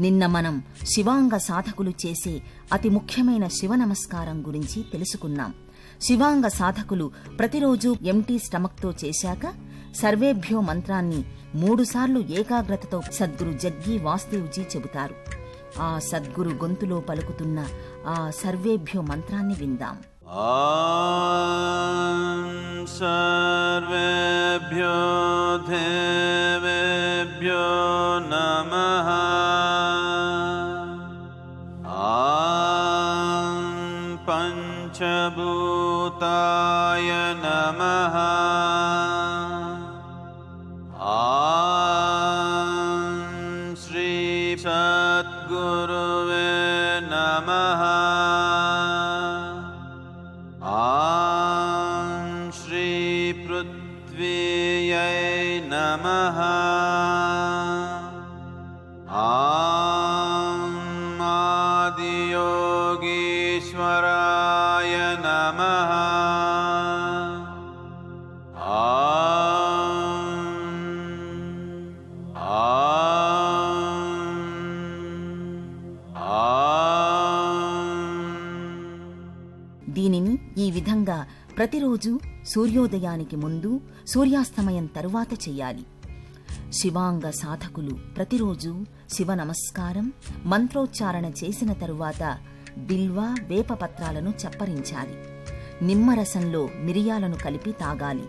నిన్న మనం శివాంగ సాధకులు చేసే అతి ముఖ్యమైన శివ నమస్కారం గురించి తెలుసుకున్నాం. శివాంగ సాధకులు ప్రతిరోజు ఎంటీ స్టమక్తో చేశాక సర్వేభ్యో మంత్రాన్ని 3 సార్లు ఏకాగ్రతతో సద్గురు జగ్గి వాసుదేవ్జీ చెబుతారు. ఆ సద్గురు గొంతులో పలుకుతున్న ఆ సర్వేభ్యో మంత్రాన్ని విందాం. సర్వేభ్యో దేవేభ్యో నమః. పంచభూతాయ నమః. శ్రీ సద్గురువే నమః. శ్రీ పృథ్వీయై నమః. ఆదియోగీశ్వరాయ నమః. దీనిని ఈ విధంగా ప్రతిరోజు సూర్యోదయానికి ముందు, సూర్యాస్తమయం తరువాత చెయ్యాలి. శివాంగ సాధకులు ప్రతిరోజు శివ నమస్కారం, మంత్రోచ్చారణ చేసిన తరువాత బిల్వ వేప పత్రాలను చప్పరించాలి. నిమ్మరసంలో మిరియాలను కలిపి తాగాలి.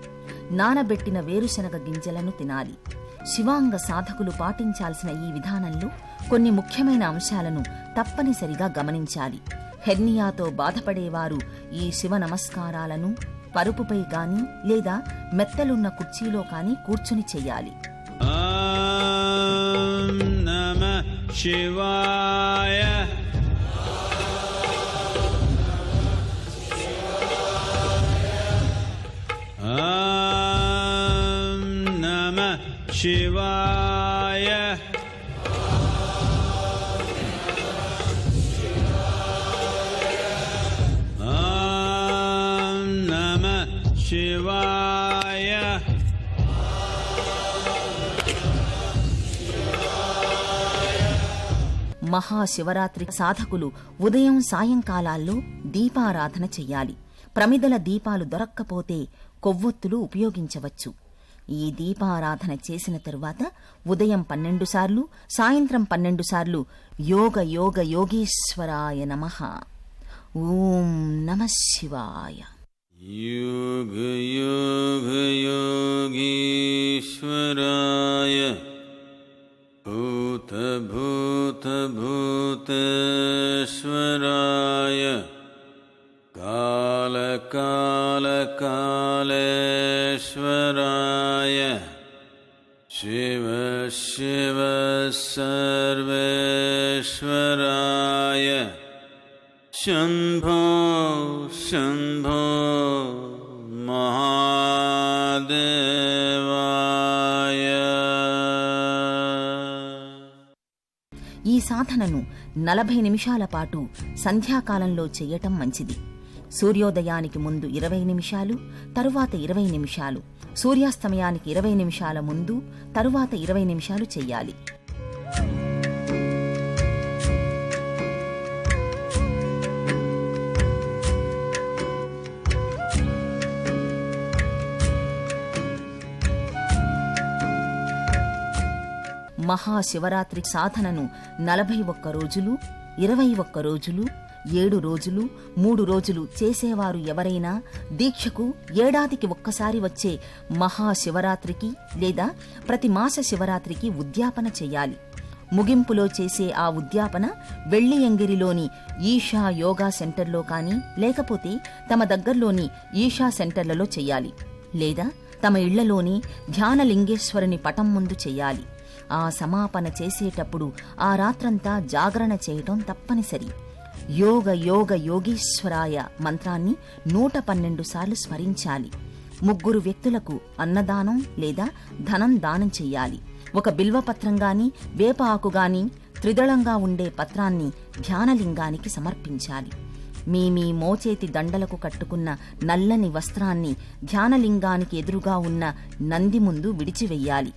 నానబెట్టిన వేరుశనగ గింజలను తినాలి. శివాంగ సాధకులు పాటించాల్సిన ఈ విధానంలో కొన్ని ముఖ్యమైన అంశాలను తప్పనిసరిగా గమనించాలి. హెర్నియాతో బాధపడేవారు ఈ శివ నమస్కారాలను పరుపుపై గాని లేదా మెత్తలున్న కుర్చీలో కాని కూర్చుని చెయ్యాలి. ఓం నమః శివాయ. ఓం నమః శివాయ. ఓం నమః శివాయ. మహాశివరాత్రి సాధకులు ఉదయం సాయంకాలాల్లో దీపారాధన చెయ్యాలి. ప్రమిదల దీపాలు దొరక్కపోతే కొవ్వొత్తులు ఉపయోగించవచ్చు. ఈ దీపారాధన చేసిన తరువాత ఉదయం 12 సార్లు, సాయంత్రం 12 సార్లు యోగ యోగ యోగేశ్వరాయ నమః, ఓం నమః శివాయ. యోగ యోగ యోగేశ్వరాయ. భూత భూత భూతేశ్వరాయ. కాల కాల కాళేశ్వరాయ. శివ శివ సర్వేశ్వరాయ. శంభో శంభో మహాదేవాయ. ఈ సాధనను 40 నిమిషాల పాటు సంధ్యాకాలంలో చెయ్యటం మంచిది. సూర్యోదయానికి ముందు 20 నిమిషాలు, తరువాత 20 నిమిషాలు, సూర్యాస్తమయానికి 20 నిమిషాల ముందు, తరువాత 20 నిమిషాలు చెయ్యాలి. మహాశివరాత్రి సాధనను 41 రోజులు, 21 రోజులు, 7 రోజులు, 3 రోజులు చేసేవారు ఎవరైనా దీక్షకు ఏడాదికి ఒక్కసారి వచ్చే మహాశివరాత్రికి లేదా ప్రతి మాస శివరాత్రికి ఉద్యాపన చెయ్యాలి. ముగింపులో చేసే ఆ ఉద్యాపన వెళ్లియంగిరిలోని ఈషా యోగా సెంటర్లో కానీ లేకపోతే తమ దగ్గర్లోని ఈషా సెంటర్లలో చెయ్యాలి. లేదా తమ ఇళ్లలోని ధ్యానలింగేశ్వరుని పటం ముందు చెయ్యాలి. ఆ సమాపన చేసేటప్పుడు ఆ రాత్రంతా జాగరణ చేయటం తప్పనిసరి. యోగ యోగ యోగేశ్వరాయ మంత్రాన్ని 112 సార్లు స్మరించాలి. 3 వ్యక్తులకు అన్నదానం లేదా ధనం దానం చెయ్యాలి. ఒక బిల్వపత్రం గాని, వేప ఆకు గాని, త్రిదళంగా ఉండే పత్రాన్ని ధ్యానలింగానికి సమర్పించాలి. మీ మోచేతి దండలకు కట్టుకున్న నల్లని వస్త్రాన్ని ధ్యానలింగానికి ఎదురుగా ఉన్న నంది ముందు విడిచివెయ్యాలి.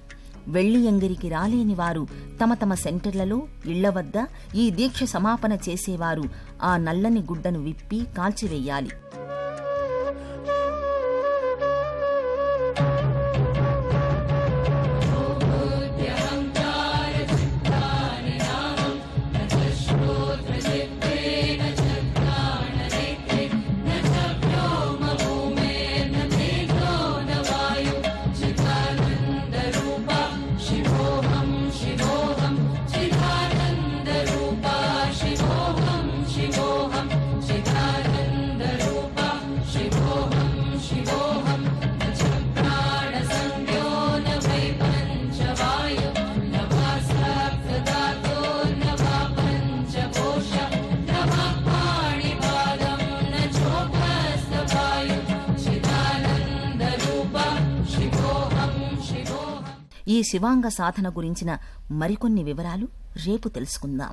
వెళ్లి ఎంగిరికి రాలేని వారు తమ తమ సెంటర్లలో ఇళ్ల వద్ద ఈ దీక్ష సమాపన చేసేవారు ఆ నల్లని గుడ్డను విప్పి కాల్చివేయాలి. ఈ శివాంగ సాధన గురించిన మరికొన్ని వివరాలు రేపు తెలుసుకుందాం.